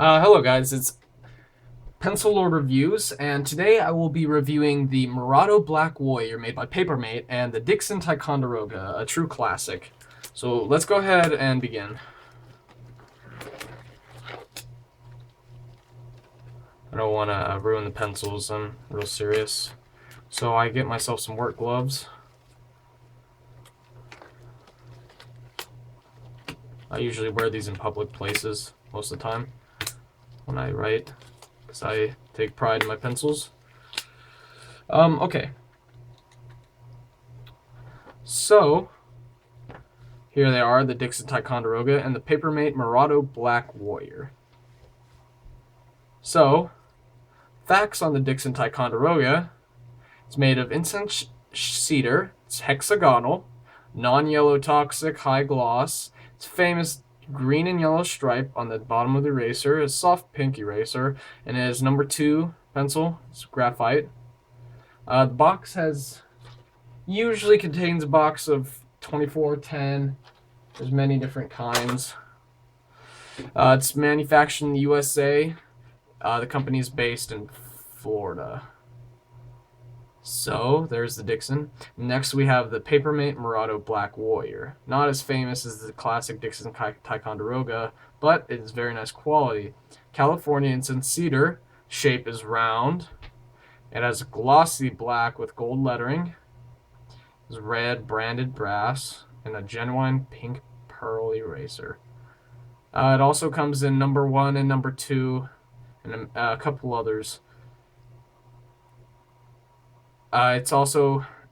Hello guys, it's Pencil Lord Reviews, and today I will be reviewing the Mirado Black Warrior made by Papermate and the Dixon Ticonderoga, a true classic. So let's go ahead and begin. I don't want to ruin the pencils, I'm real serious. So I get myself some work gloves. I usually wear these in public places most of the time when I write, because I take pride in my pencils. Okay. So, here they are, the Dixon Ticonderoga and the Papermate Mirado Black Warrior. So, facts on the Dixon Ticonderoga: it's made of incense cedar, it's hexagonal, non-yellow toxic, high gloss, it's famous green and yellow stripe on the bottom of the eraser, a soft pink eraser, and it has number 2 pencil, it's graphite. The box usually contains a box of 24, 10, there's many different kinds. It's manufactured in the USA. The company is based in Florida. So, there's the Dixon. Next, we have the Papermate Mirado Black Warrior. Not as famous as the classic Dixon Ticonderoga, but it is very nice quality. California incense cedar, shape is round. It has glossy black with gold lettering. It's red branded brass, and a genuine pink pearl eraser. It also comes in number 1 and number 2, and a couple others.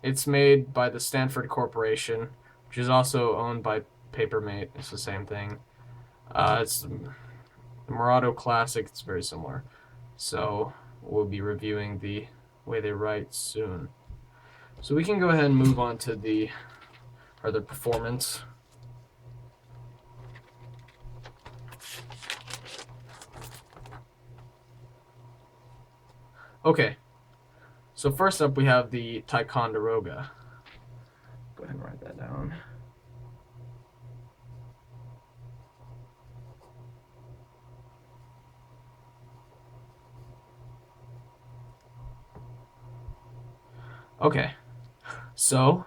It's made by the Stanford Corporation, which is also owned by Papermate. It's the same thing. It's the Mirado Classic. It's very similar. So we'll be reviewing the way they write soon. So we can go ahead and move on to the performance. Okay. So first up, we have the Ticonderoga. Go ahead and write that down. Okay. So,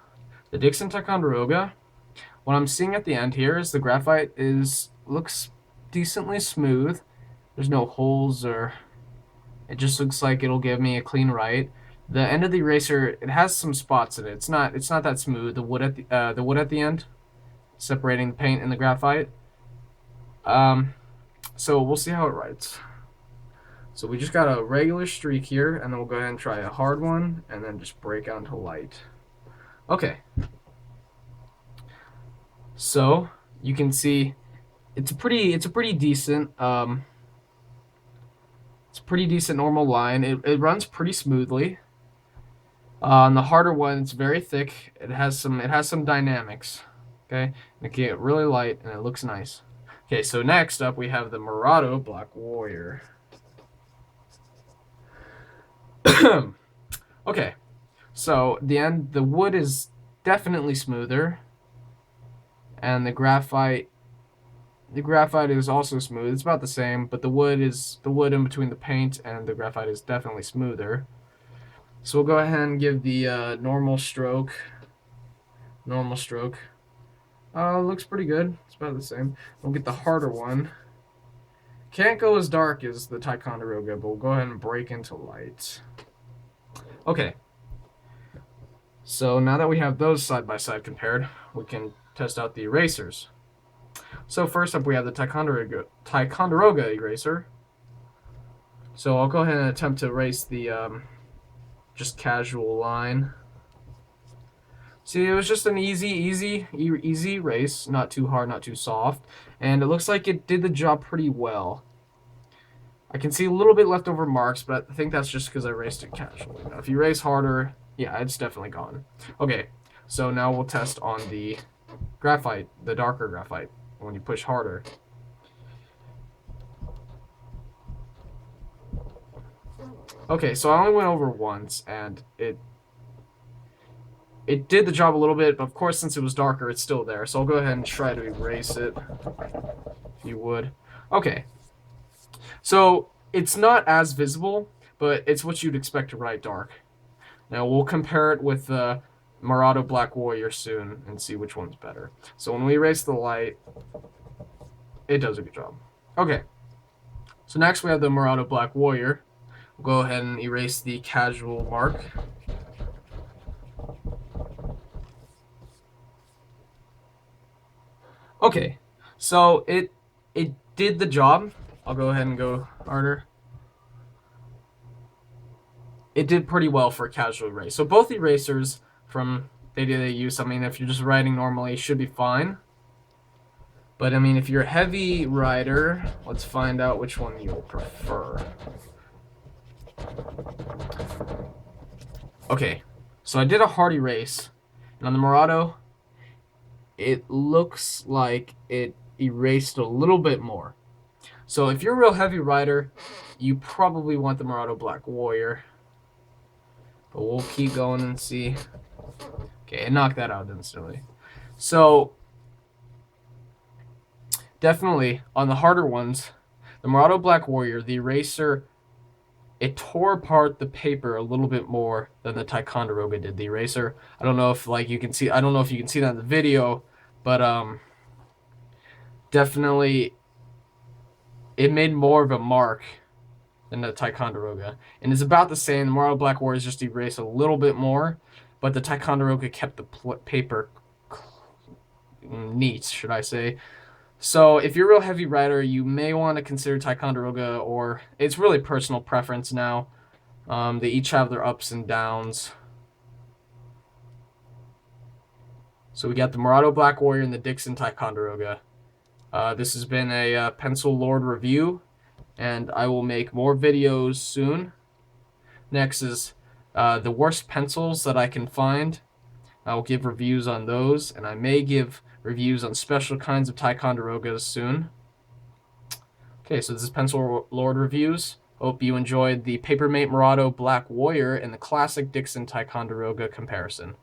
the Dixon Ticonderoga, what I'm seeing at the end here is the graphite looks decently smooth. There's no holes, or it just looks like it'll give me a clean write. The end of the eraser, it has some spots in it. It's not that smooth. The wood at the end, separating the paint and the graphite. So we'll see how it writes. So we just got a regular streak here, and then we'll go ahead and try a hard one, and then just break out into light. Okay. So you can see it's a pretty decent normal line. It runs pretty smoothly. On the harder one, it's very thick. It has some dynamics. Okay, and it can get really light, and it looks nice. Okay, so next up we have the Mirado Black Warrior. Okay, so the wood is definitely smoother, and the graphite is also smooth. It's about the same, but the wood in between the paint and the graphite is definitely smoother. So we'll go ahead and give the normal stroke. Looks pretty good. It's about the same. We'll get the harder one. Can't go as dark as the Ticonderoga, but we'll go ahead and break into light. Okay. So now that we have those side by side compared, we can test out the erasers. So first up, we have the Ticonderoga eraser. So I'll go ahead and attempt to erase the just casual line. See, it was just an easy erase, not too hard, not too soft, and it looks like it did the job pretty well. I can see a little bit leftover marks, but I think that's just because I erased it casually. Now, if you erase harder, yeah, it's definitely gone. Okay, so now we'll test on the graphite, the darker graphite, when you push harder. Okay, so I only went over once, and it did the job a little bit, but of course, since it was darker, it's still there. So I'll go ahead and try to erase it, if you would. Okay. So it's not as visible, but it's what you'd expect to write dark. Now we'll compare it with the Mirado Black Warrior soon and see which one's better. So when we erase the light, it does a good job. Okay, so next we have the Mirado Black Warrior. We'll go ahead and erase the casual mark. Okay, so it did the job. I'll go ahead and go harder. It did pretty well for a casual erase. So both erasers from data they use, I mean, if you're just writing normally, should be fine. But I mean, if you're a heavy writer, let's find out which one you'll prefer. Okay, so I did a hard erase, and on the Mirado, it looks like it erased a little bit more. So if you're a real heavy writer, you probably want the Mirado Black Warrior. But we'll keep going and see. Okay, it knocked that out instantly. So definitely on the harder ones, the Mirado Black Warrior, the eraser, it tore apart the paper a little bit more than the Ticonderoga did. The eraser, I don't know if you can see. I don't know if you can see that in the video, but definitely it made more of a mark than the Ticonderoga, and it's about the same. The Mirado Black Warrior is just erased a little bit more, but the Ticonderoga kept the paper neat, should I say. So if you're a real heavy writer, you may want to consider Ticonderoga, or it's really personal preference now. They each have their ups and downs. So we got the Mirado Black Warrior and the Dixon Ticonderoga. This has been a Pencil Lord review, and I will make more videos soon. Next is the worst pencils that I can find. I will give reviews on those, and I may give reviews on special kinds of Ticonderogas soon. Okay, so this is Pencil Lord Reviews. Hope you enjoyed the Papermate Mirado Black Warrior and the classic Dixon Ticonderoga comparison.